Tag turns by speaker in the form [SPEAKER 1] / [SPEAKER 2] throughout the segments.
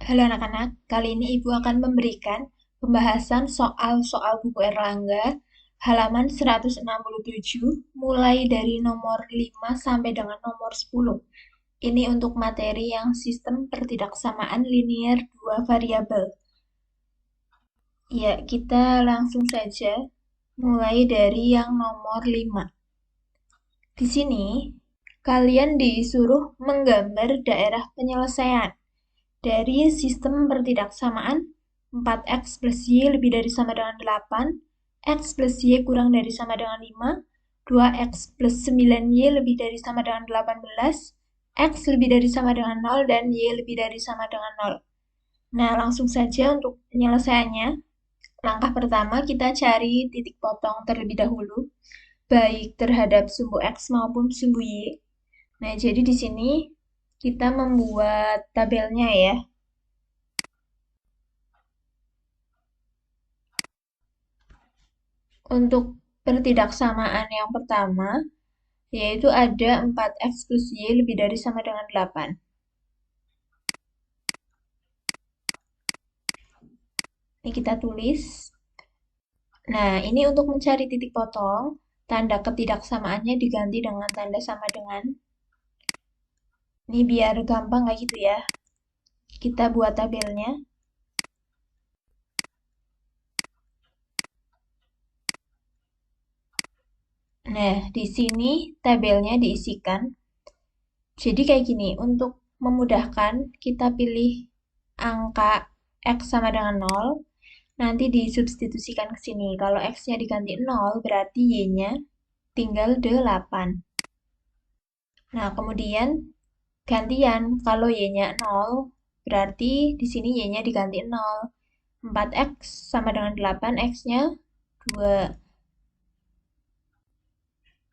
[SPEAKER 1] Halo anak-anak, kali ini Ibu akan memberikan pembahasan soal-soal buku Erlangga halaman 167 mulai dari nomor 5 sampai dengan nomor 10. Ini untuk materi yang sistem pertidaksamaan linier dua variabel. Ya, kita langsung saja mulai dari yang nomor 5. Di sini, kalian disuruh menggambar daerah penyelesaian dari sistem pertidaksamaan 4x plus y lebih dari sama dengan 8, x plus y kurang dari sama dengan 5, 2x plus 9y lebih dari sama dengan 18, x lebih dari sama dengan 0, dan y lebih dari sama dengan 0. Nah, langsung saja untuk penyelesaiannya. Langkah pertama, kita cari titik potong terlebih dahulu, baik terhadap sumbu x maupun sumbu y. Nah, jadi di sini kita membuat tabelnya ya. Untuk pertidaksamaan yang pertama, yaitu ada 4x plus y lebih dari sama dengan 8. Ini kita tulis. Nah, ini untuk mencari titik potong, tanda ketidaksamaannya diganti dengan tanda sama dengan. Ini biar gampang kayak gitu ya. Kita buat tabelnya. Nah, di sini tabelnya diisikan. Jadi kayak gini, untuk memudahkan kita pilih angka x sama dengan 0, nanti disubstitusikan ke sini. Kalau x-nya diganti 0, berarti y-nya tinggal 8. Nah, kemudian gantian, kalau y-nya 0, berarti di sini y-nya diganti 0. 4x sama dengan 8, x-nya 2.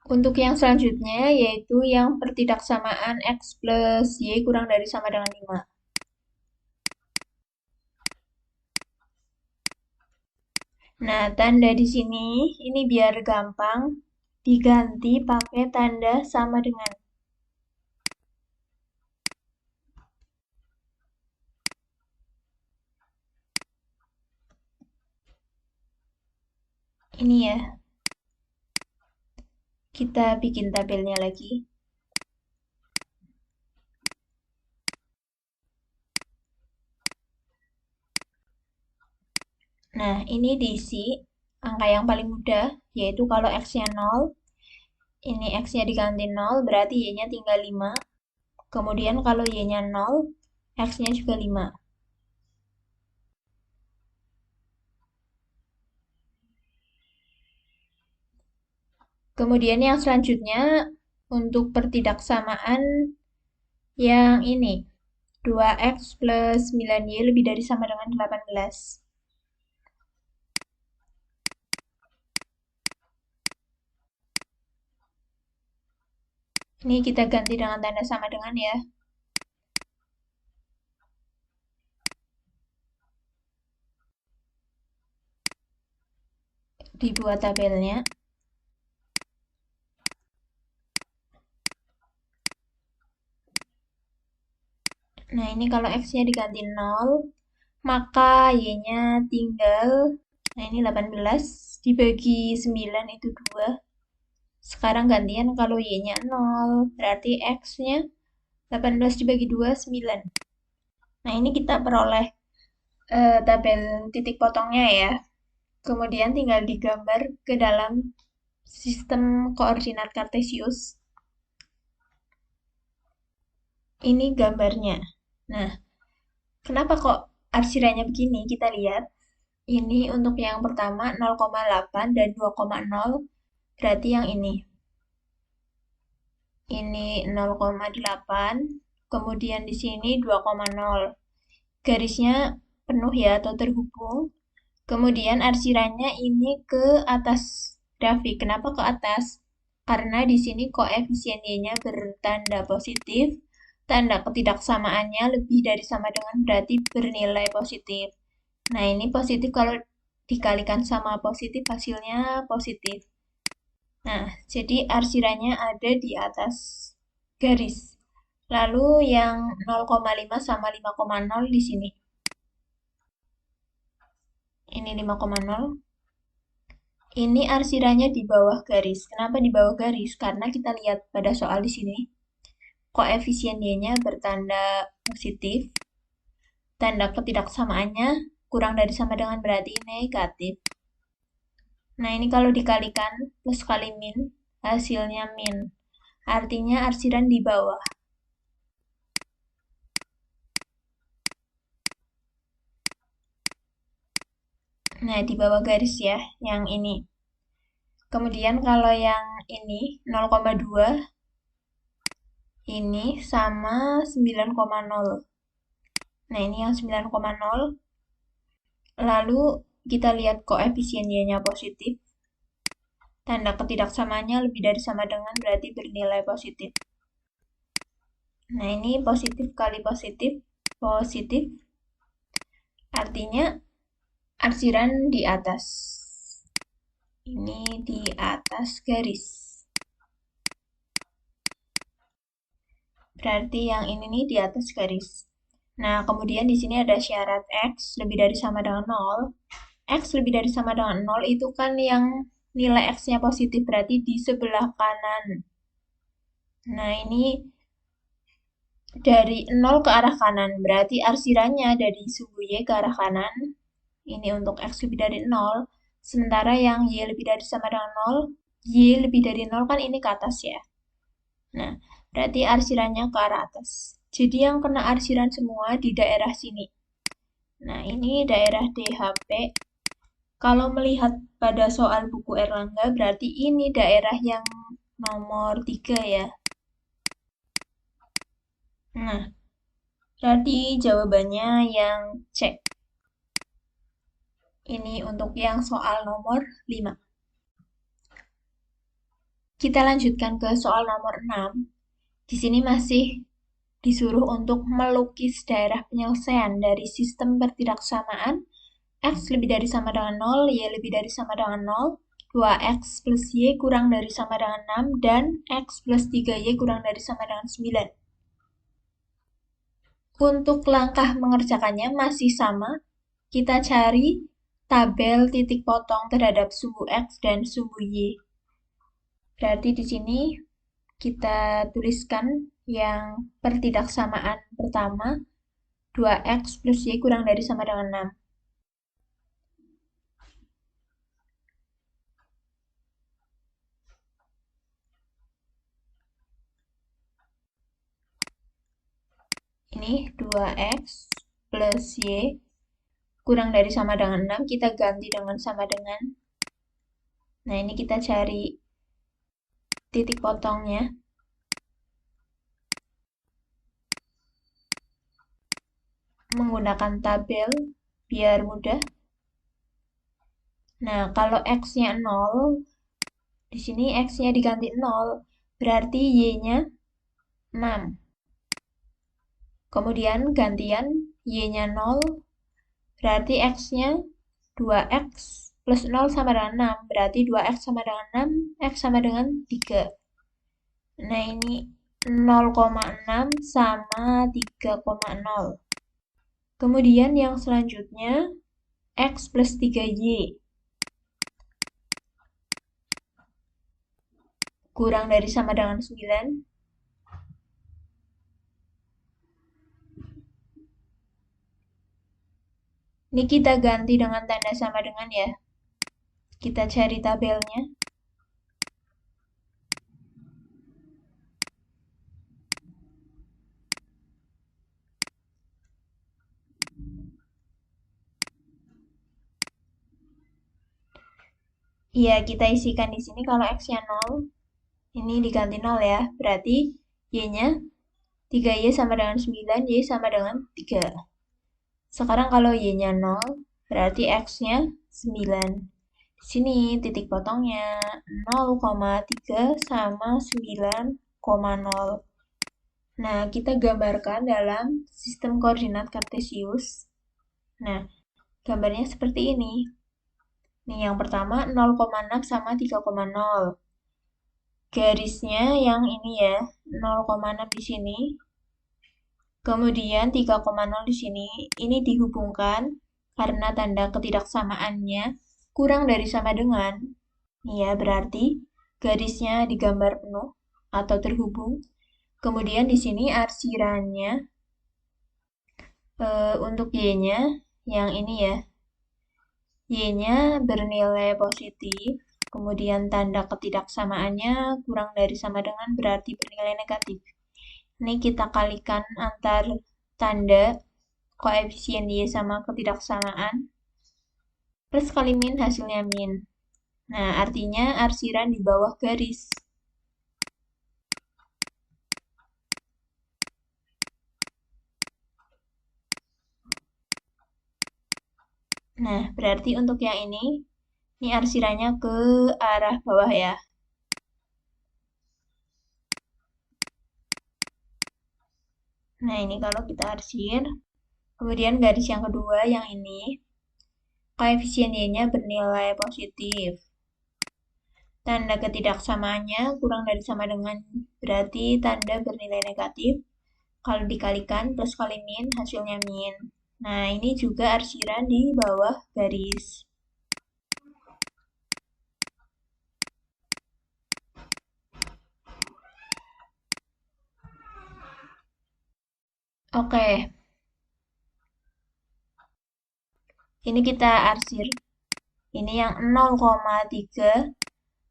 [SPEAKER 1] Untuk yang selanjutnya, yaitu yang pertidaksamaan x plus y kurang dari sama dengan 5. Nah, tanda di sini, ini biar gampang, diganti pakai tanda sama dengan. Ini ya. Kita bikin tabelnya lagi. Nah, ini diisi angka yang paling mudah, yaitu kalau x-nya 0, ini x-nya diganti 0, berarti y-nya tinggal 5. Kemudian kalau y-nya 0, x-nya juga 5. Kemudian yang selanjutnya, untuk pertidaksamaan yang ini, 2x plus 9y lebih dari sama dengan 18. Ini kita ganti dengan tanda sama dengan ya. Dibuat tabelnya. Nah, ini kalau x-nya diganti 0, maka y-nya tinggal, nah ini 18, dibagi 9 itu 2. Sekarang gantian kalau y-nya 0, berarti x-nya 18 dibagi 2, 9. Nah, ini kita peroleh tabel titik potongnya ya. Kemudian tinggal digambar ke dalam sistem koordinat kartesius. Ini gambarnya. Nah, kenapa kok arsirannya begini? Kita lihat. Ini untuk yang pertama 0,8 dan 2,0, berarti yang ini. Ini 0,8, kemudian di sini 2,0. Garisnya penuh ya atau terhubung. Kemudian arsirannya ini ke atas grafik. Kenapa ke atas? Karena di sini koefisien y-nya bertanda positif, tanda ketidaksamaannya lebih dari sama dengan berarti bernilai positif. Nah, ini positif kalau dikalikan sama positif, hasilnya positif. Nah, jadi arsirannya ada di atas garis. Lalu yang 0,5 sama 5,0 di sini. Ini 5,0. Ini arsirannya di bawah garis. Kenapa di bawah garis? Karena kita lihat pada soal di sini, koefisien Y-nya bertanda positif, tanda ketidaksamaannya kurang dari sama dengan berarti negatif. Nah, ini kalau dikalikan plus kali min, hasilnya min. Artinya arsiran di bawah. Nah, di bawah garis ya, yang ini. Kemudian kalau yang ini 0,2 ini sama 9,0. Nah, ini yang 9,0. Lalu kita lihat koefisien Y-nya positif. Tanda ketidaksamaannya lebih dari sama dengan berarti bernilai positif. Nah, ini positif kali positif, positif. Artinya arsiran di atas. Ini di atas garis. Berarti yang ini nih di atas garis. Nah, kemudian di sini ada syarat X lebih dari sama dengan 0. X lebih dari sama dengan 0 itu kan yang nilai X-nya positif, berarti di sebelah kanan. Nah, ini dari 0 ke arah kanan, berarti arsirannya dari sumbu Y ke arah kanan. Ini untuk X lebih dari 0. Sementara yang Y lebih dari sama dengan 0, Y lebih dari 0 kan ini ke atas ya. Nah, berarti arsirannya ke arah atas. Jadi yang kena arsiran semua di daerah sini. Nah, ini daerah DHP. Kalau melihat pada soal buku Erlangga, berarti ini daerah yang nomor 3 ya. Nah, berarti jawabannya yang C. Ini untuk yang soal nomor 5. Kita lanjutkan ke soal nomor 6. Di sini masih disuruh untuk melukis daerah penyelesaian dari sistem pertidaksamaan X lebih dari sama dengan 0, Y lebih dari sama dengan 0, 2X plus Y kurang dari sama dengan 6, dan X plus 3Y kurang dari sama dengan 9. Untuk langkah mengerjakannya masih sama, kita cari tabel titik potong terhadap sumbu X dan sumbu Y. Berarti di sini kita tuliskan yang pertidaksamaan pertama, 2X plus Y kurang dari sama dengan 6. Ini 2X plus Y kurang dari sama dengan 6, kita ganti dengan sama dengan. Nah, ini kita cari titik potongnya. Menggunakan tabel biar mudah. Nah, kalau X-nya 0, di sini X-nya diganti 0, berarti Y-nya 6. Kemudian gantian Y-nya 0, berarti X-nya 2X plus 0 sama dengan 6, berarti 2X sama dengan 6, X sama dengan 3. Nah, ini 0,6 sama 3,0. Kemudian yang selanjutnya, X plus 3Y. Kurang dari sama dengan 9. Ini kita ganti dengan tanda sama dengan ya. Kita cari tabelnya. Iya, kita isikan di sini kalau X-nya 0, ini diganti 0 ya. Berarti Y-nya 3Y sama dengan 9, Y sama dengan 3. Sekarang kalau Y-nya 0, berarti X-nya 9. Di sini titik potongnya 0,3 sama 9,0. Nah, kita gambarkan dalam sistem koordinat kartesius. Nah, gambarnya seperti ini. Nih, yang pertama 0,6 sama 3,0. Garisnya yang ini ya, 0,6 di sini. Kemudian 3,0 di sini. Ini dihubungkan karena tanda ketidaksamaannya kurang dari sama dengan, ya berarti garisnya digambar penuh atau terhubung. Kemudian di sini arsirannya untuk Y-nya yang ini ya. Y-nya bernilai positif, kemudian tanda ketidaksamaannya kurang dari sama dengan berarti bernilai negatif. Ini kita kalikan antar tanda koefisien Y sama ketidaksamaan. Plus kali min hasilnya min. Nah, artinya arsiran di bawah garis. Nah, berarti untuk yang ini arsirannya ke arah bawah ya. Nah, ini kalau kita arsir. Kemudian garis yang kedua, yang ini, koefisien Y-nya bernilai positif. Tanda ketidaksamaannya kurang dari sama dengan, berarti tanda bernilai negatif. Kalau dikalikan plus kali min, hasilnya min. Nah, ini juga arsiran di bawah garis. Oke. Ini kita arsir. Ini yang 0,3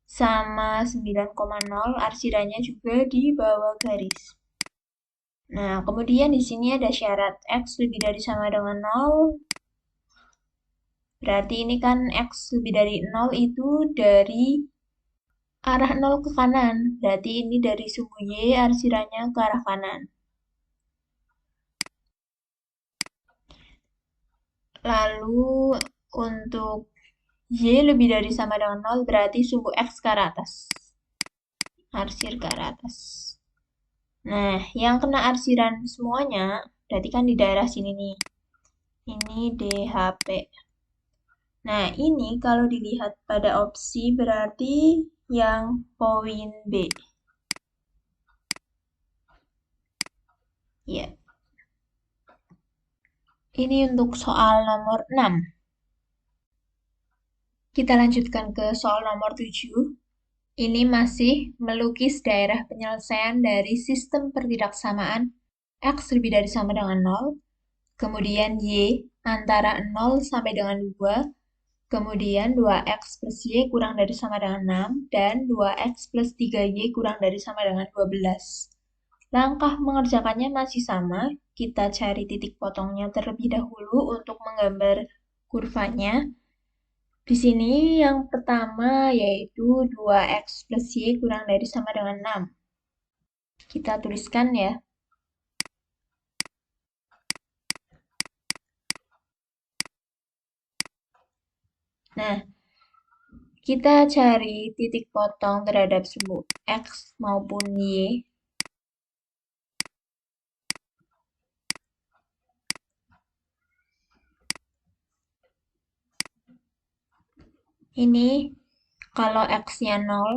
[SPEAKER 1] sama 9,0 arsirannya juga di bawah garis. Nah, kemudian di sini ada syarat X lebih dari sama dengan 0. Berarti ini kan X lebih dari 0 itu dari arah 0 ke kanan. Berarti ini dari sumbu Y arsirannya ke arah kanan. Lalu untuk Y lebih dari sama dengan 0 berarti sumbu X ke arah atas. Arsir ke arah atas. Nah, yang kena arsiran semuanya berarti kan di daerah sini nih. Ini DHP. Nah, ini kalau dilihat pada opsi berarti yang poin B. Ya. Ini untuk soal nomor 6. Kita lanjutkan ke soal nomor 7. Ini masih melukis daerah penyelesaian dari sistem pertidaksamaan X lebih dari sama dengan 0, kemudian Y antara 0 sampai dengan 2, kemudian 2X plus Y kurang dari sama dengan 6, dan 2X plus 3Y kurang dari sama dengan 12. Langkah mengerjakannya masih sama, kita cari titik potongnya terlebih dahulu untuk menggambar kurvanya. Di sini yang pertama yaitu 2X plus Y kurang dari sama dengan 6. Kita tuliskan ya. Nah, kita cari titik potong terhadap sumbu X maupun Y. Ini kalau X-nya 0,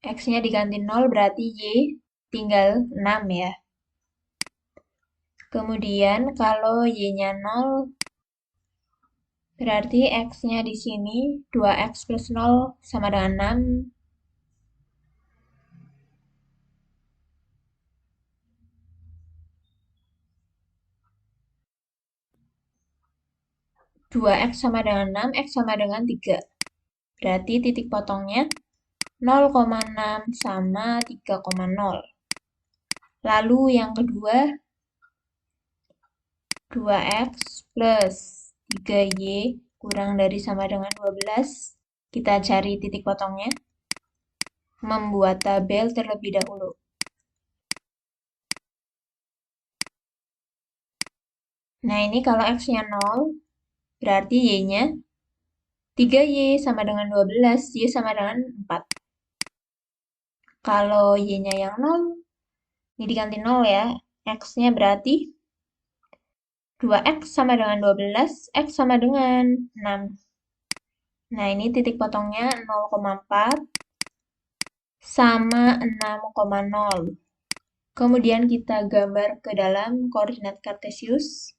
[SPEAKER 1] X-nya diganti 0 berarti Y tinggal 6 ya. Kemudian kalau Y-nya 0, berarti X-nya di sini 2X plus 0 sama dengan 6. 2X sama dengan 6, X sama dengan 3. Berarti titik potongnya 0,6 sama 3,0. Lalu yang kedua, 2X plus 3Y kurang dari sama dengan 12. Kita cari titik potongnya. Membuat tabel terlebih dahulu. Nah, ini kalau X-nya 0, berarti Y-nya 3Y sama dengan 12, Y sama dengan 4. Kalau Y-nya yang 0, ini diganti 0 ya. X-nya berarti 2X sama dengan 12, X sama dengan 6. Nah, ini titik potongnya 0,4 sama 6,0. Kemudian kita gambar ke dalam koordinat kartesius.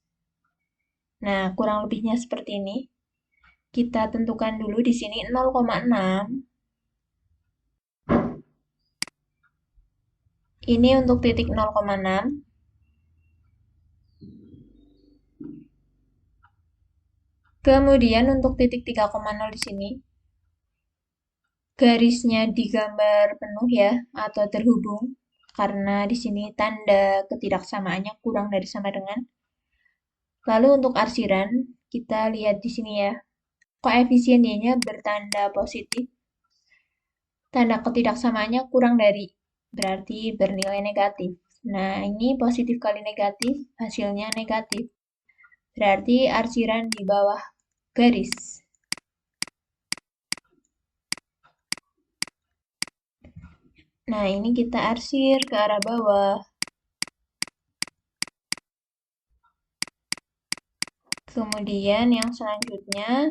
[SPEAKER 1] Nah, kurang lebihnya seperti ini. Kita tentukan dulu di sini 0,6. Ini untuk titik 0,6. Kemudian untuk titik 3,0 di sini, garisnya digambar penuh ya, atau terhubung. Karena di sini tanda ketidaksamaannya kurang dari sama dengan. Lalu untuk arsiran, kita lihat di sini ya. Koefisien Y-nya bertanda positif. Tanda ketidaksamaannya kurang dari, berarti bernilai negatif. Nah, ini positif kali negatif, hasilnya negatif. Berarti arsiran di bawah garis. Nah, ini kita arsir ke arah bawah. Kemudian yang selanjutnya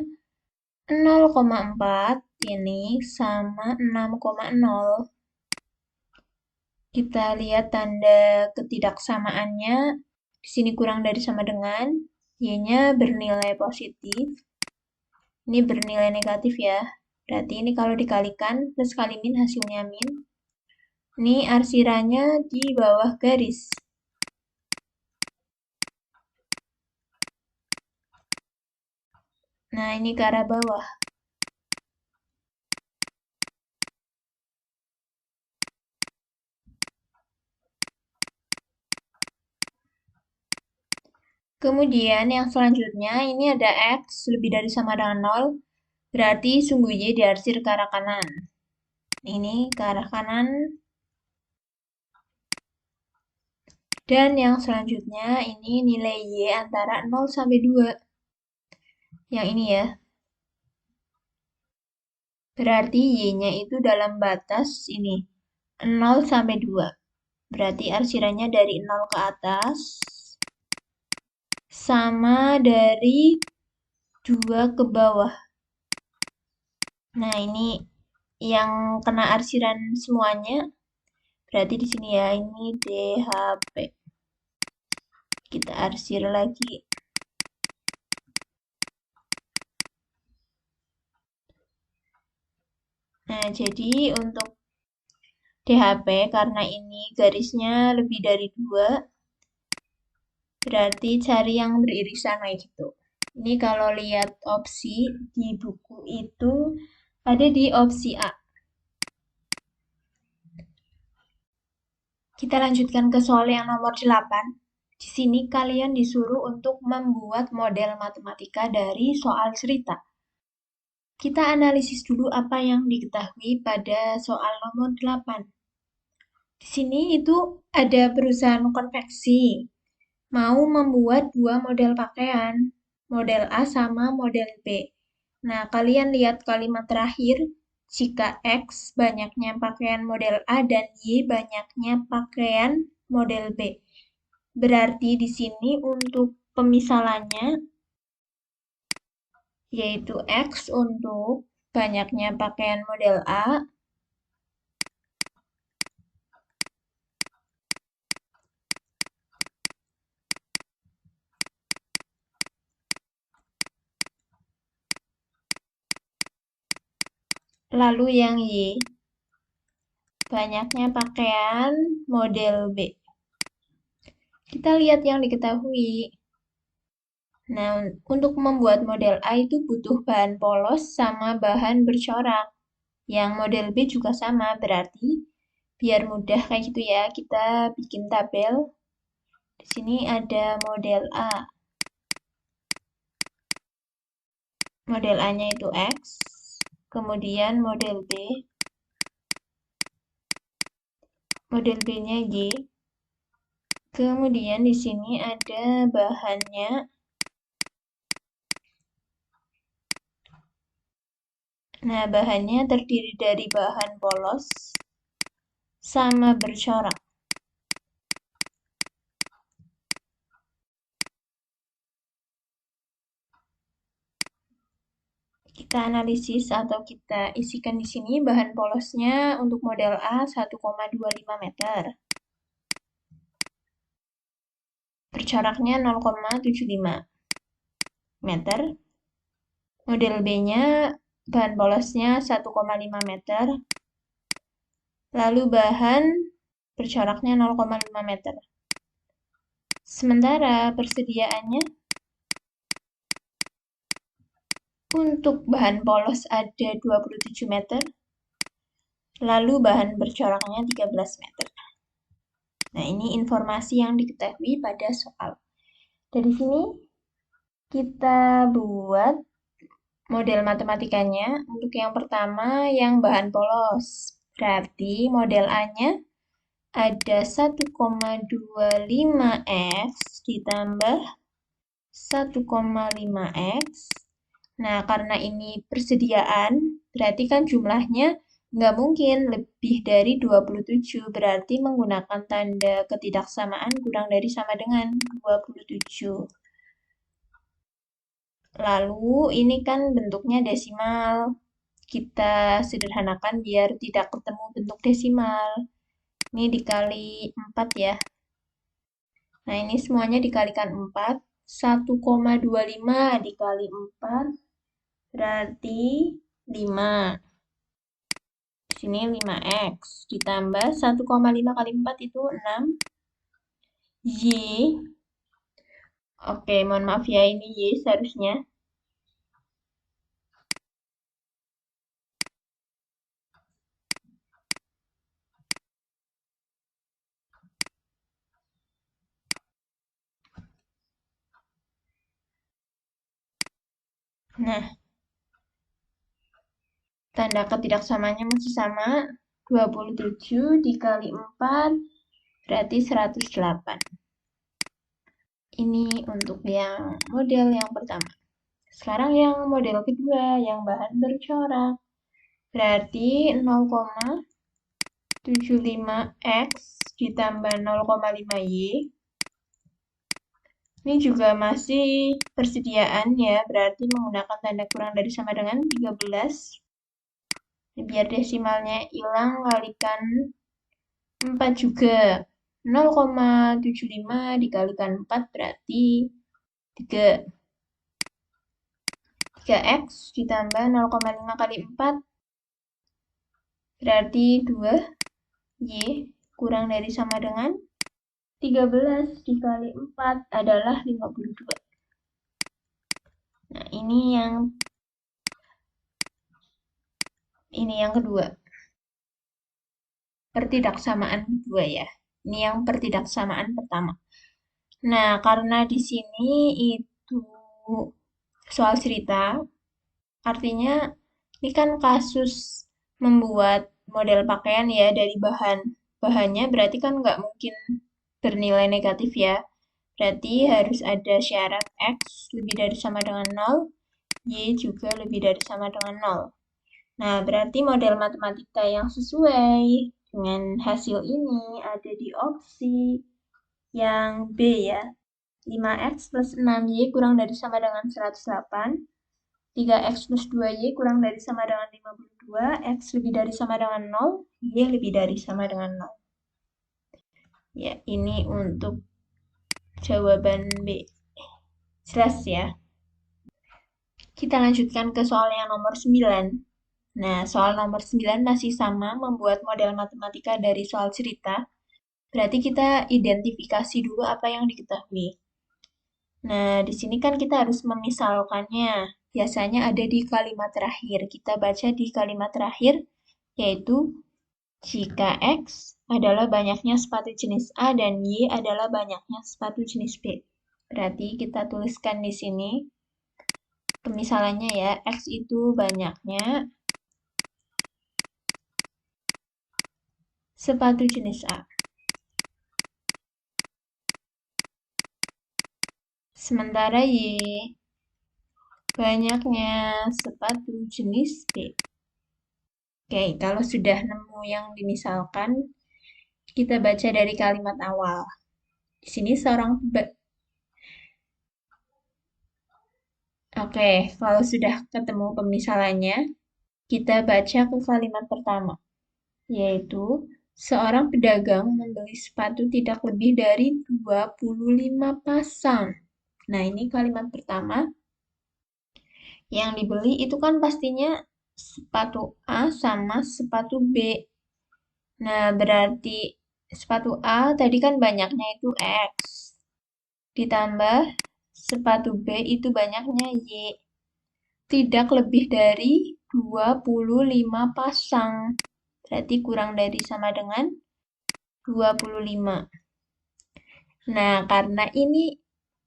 [SPEAKER 1] 0,4 ini sama 6,0. Kita lihat tanda ketidaksamaannya. Di sini kurang dari sama dengan. Y-nya bernilai positif. Ini bernilai negatif ya. Berarti ini kalau dikalikan plus kali min hasilnya min. Ini arsirannya di bawah garis. Nah, ini ke arah bawah. Kemudian yang selanjutnya ini ada X lebih dari sama dengan 0. Berarti sungguh Y diarsir ke arah kanan. Ini ke arah kanan. Dan yang selanjutnya ini nilai Y antara 0 sampai 2. Yang ini ya. Berarti Y-nya itu dalam batas ini. 0 sampai 2. Berarti arsirannya dari 0 ke atas. Sama dari 2 ke bawah. Nah, ini yang kena arsiran semuanya. Berarti di sini ya, ini DHP. Kita arsir lagi. Nah, jadi untuk DHP karena ini garisnya lebih dari 2, berarti cari yang beririsan kayak gitu. Ini kalau lihat opsi di buku itu ada di opsi A. Kita lanjutkan ke soal yang nomor 8. Di sini kalian disuruh untuk membuat model matematika dari soal cerita. Kita analisis dulu apa yang diketahui pada soal nomor 8. Di sini itu ada perusahaan konveksi mau membuat dua model pakaian, model A sama model B. Nah, kalian lihat kalimat terakhir, jika X banyaknya pakaian model A dan Y banyaknya pakaian model B. Berarti di sini untuk pemisalannya, yaitu X untuk banyaknya pakaian model A, lalu yang Y, banyaknya pakaian model B. Kita lihat yang diketahui. Nah, untuk membuat model A itu butuh bahan polos sama bahan bercorak. Yang model B juga sama, berarti biar mudah kayak gitu ya, kita bikin tabel. Di sini ada model A. Model A-nya itu X, kemudian model B. Model B-nya Y. Kemudian di sini ada bahannya. Nah, bahannya terdiri dari bahan polos sama bercorak. Kita analisis atau kita isikan di sini bahan polosnya untuk model A 1,25 meter. Bercoraknya 0,75. meter. Model B-nya bahan polosnya 1,5 meter. Lalu bahan bercoraknya 0,5 meter. Sementara persediaannya untuk bahan polos ada 27 meter, lalu bahan bercoraknya 13 meter. Nah, ini informasi yang diketahui pada soal. Dari sini kita buat model matematikanya. Untuk yang pertama, yang bahan polos. Berarti model A-nya ada 1,25 X ditambah 1,5 X. Nah, karena ini persediaan, berarti kan jumlahnya nggak mungkin lebih dari 27, berarti menggunakan tanda ketidaksamaan kurang dari sama dengan 27. Lalu ini kan bentuknya desimal. Kita sederhanakan biar tidak ketemu bentuk desimal. Ini dikali 4 ya. Nah, ini semuanya dikalikan 4. 1,25 dikali 4 berarti 5. Di sini 5X ditambah 1,5 kali 4 itu 6. Y. Oke, mohon maaf ya, ini Y seharusnya. Nah, tanda ketidaksamaannya masih sama. 27 dikali 4 berarti 108. Ini untuk yang model yang pertama. Sekarang yang model kedua, yang bahan bercorak. Berarti 0,75X ditambah 0,5Y. Ini juga masih persediaan ya, berarti menggunakan tanda kurang dari sama dengan 13. Biar desimalnya hilang, kalikan 4 juga. 0,75 dikalikan 4 berarti 3. 3X ditambah 0,5 kali 4 berarti 2Y kurang dari sama dengan 13 dikali 4 adalah 52. Nah, ini yang kedua. Pertidaksamaan kedua ya. Ini yang pertidaksamaan pertama. Nah, karena di sini itu soal cerita, artinya ini kan kasus membuat model pakaian ya dari bahannya berarti kan nggak mungkin bernilai negatif ya. Berarti harus ada syarat X lebih dari sama dengan 0, Y juga lebih dari sama dengan 0. Nah, berarti model matematika yang sesuai dengan hasil ini ada di opsi yang B ya. 5X plus 6Y kurang dari sama dengan 108. 3X plus 2Y kurang dari sama dengan 52. X lebih dari sama dengan 0. Y lebih dari sama dengan 0. Ya, ini untuk jawaban B. Jelas ya. Kita lanjutkan ke soal yang nomor 9. Nah, soal nomor 9 masih sama, membuat model matematika dari soal cerita. Berarti kita identifikasi dulu apa yang diketahui. Nah, di sini kan kita harus memisalkannya. Biasanya ada di kalimat terakhir. Kita baca di kalimat terakhir, yaitu jika X adalah banyaknya sepatu jenis A dan Y adalah banyaknya sepatu jenis B. Berarti kita tuliskan di sini pemisalannya ya, X itu banyaknya sepatu jenis A. Sementara Y banyaknya sepatu jenis B. Oke, kalau sudah nemu yang dimisalkan, kita baca dari kalimat awal. Di sini Oke, kalau sudah ketemu pemisalannya, kita baca ke kalimat pertama, yaitu seorang pedagang membeli sepatu tidak lebih dari 25 pasang. Nah, ini kalimat pertama. Yang dibeli itu kan pastinya sepatu A sama sepatu B. Nah, berarti sepatu A tadi kan banyaknya itu X. Ditambah sepatu B itu banyaknya Y. Tidak lebih dari 25 pasang. Berarti kurang dari sama dengan 25. Nah, karena ini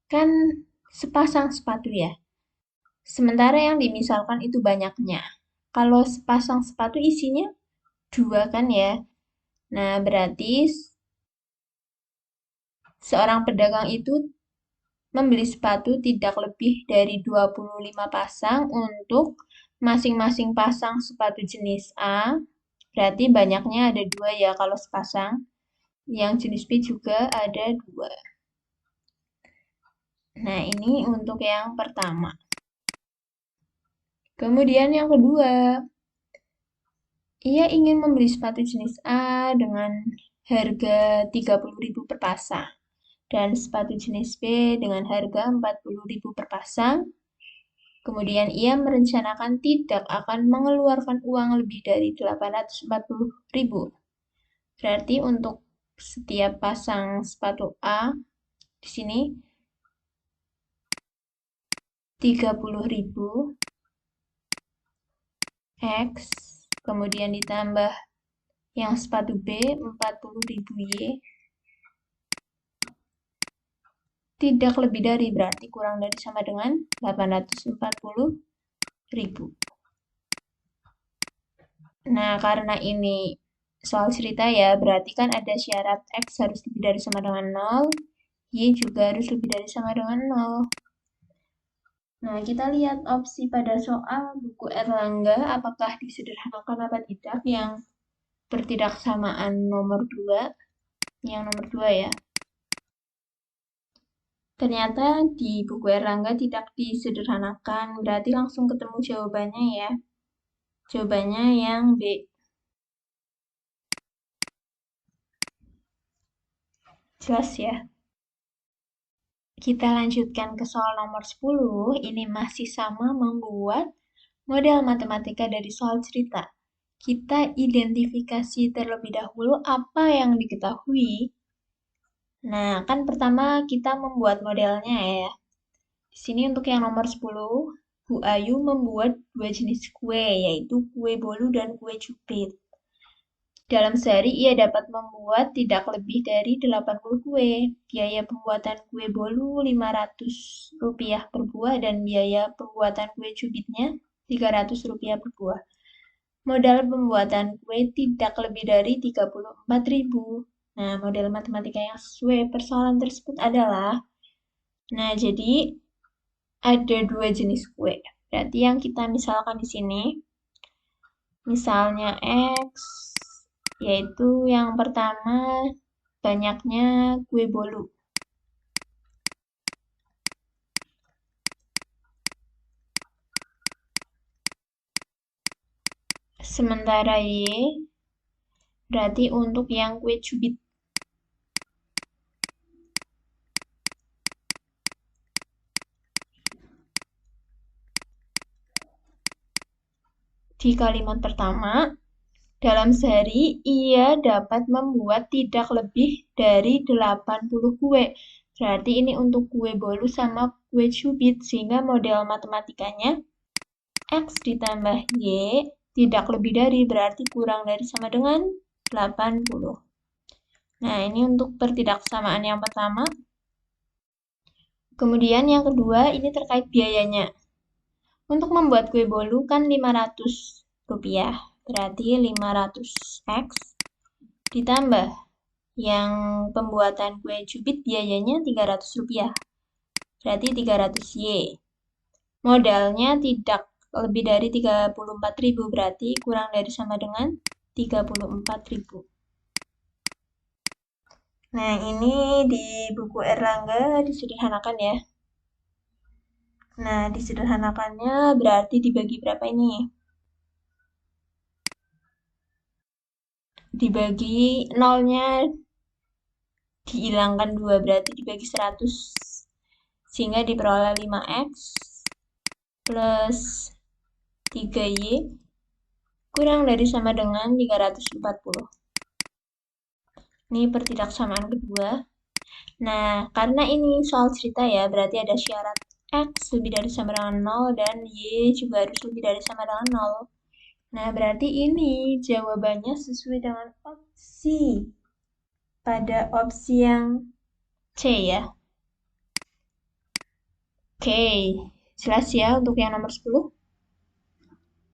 [SPEAKER 1] kan sepasang sepatu ya. Sementara yang dimisalkan itu banyaknya. Kalau sepasang sepatu isinya 2 kan ya. Nah, berarti seorang pedagang itu membeli sepatu tidak lebih dari 25 pasang untuk masing-masing pasang sepatu jenis A. Berarti banyaknya ada 2 ya kalau sepasang. Yang jenis B juga ada 2. Nah, ini untuk yang pertama. Kemudian yang kedua, ia ingin membeli sepatu jenis A dengan harga 30.000 per pasang dan sepatu jenis B dengan harga 40.000 per pasang. Kemudian ia merencanakan tidak akan mengeluarkan uang lebih dari 840.000. Berarti untuk setiap pasang sepatu A di sini 30.000 X, kemudian ditambah yang sepatu B 40.000 Y, tidak lebih dari, berarti kurang dari sama dengan 840.000. Nah, karena ini soal cerita ya, berarti kan ada syarat X harus lebih dari sama dengan 0, Y juga harus lebih dari sama dengan 0. Nah, kita lihat opsi pada soal buku Erlangga, apakah disederhanakan apa tidak, yang pertidaksamaan nomor 2, yang nomor 2 ya. Ternyata di buku Erlangga tidak disederhanakan, berarti langsung ketemu jawabannya ya. Jawabannya yang B. Jelas ya? Kita lanjutkan ke soal nomor 10. Ini masih sama membuat model matematika dari soal cerita. Kita identifikasi terlebih dahulu apa yang diketahui. Nah, kan pertama kita membuat modelnya ya. Di sini untuk yang nomor 10, Bu Ayu membuat 2 jenis kue, yaitu kue bolu dan kue cubit. Dalam sehari ia dapat membuat tidak lebih dari 80 kue. Biaya pembuatan kue bolu Rp500 per buah dan biaya pembuatan kue cubitnya Rp300 per buah. Modal pembuatan kue tidak lebih dari 34.000. Nah, model matematika yang sesuai persoalan tersebut adalah, nah jadi ada 2 jenis kue. Berarti yang kita misalkan di sini, misalnya X, yaitu yang pertama banyaknya kue bolu. Sementara Y berarti untuk yang kue cubit. Di kalimat pertama, dalam sehari ia dapat membuat tidak lebih dari 80 kue. Berarti ini untuk kue bolu sama kue cubit, sehingga model matematikanya X ditambah Y tidak lebih dari, berarti kurang dari sama dengan 80. Nah, ini untuk pertidaksamaan yang pertama. Kemudian yang kedua, ini terkait biayanya. Untuk membuat kue bolu kan Rp500, berarti 500X ditambah yang pembuatan kue cubit biayanya Rp300, berarti 300Y. Modalnya tidak lebih dari 34.000, berarti kurang dari sama dengan 34.000. Nah, ini di buku Erlangga disederhanakan ya. Nah, disederhanakannya berarti dibagi berapa ini? Dibagi nolnya dihilangkan 2, berarti dibagi 100. Sehingga diperoleh 5X. plus 3Y kurang dari sama dengan 340. Ini pertidaksamaan kedua. Nah, karena ini soal cerita ya, berarti ada syarat X lebih dari sama dengan 0 dan Y juga harus lebih dari sama dengan 0. Nah, berarti ini jawabannya sesuai dengan opsi. Pada opsi yang C ya. Oke, jelas ya untuk yang nomor 10.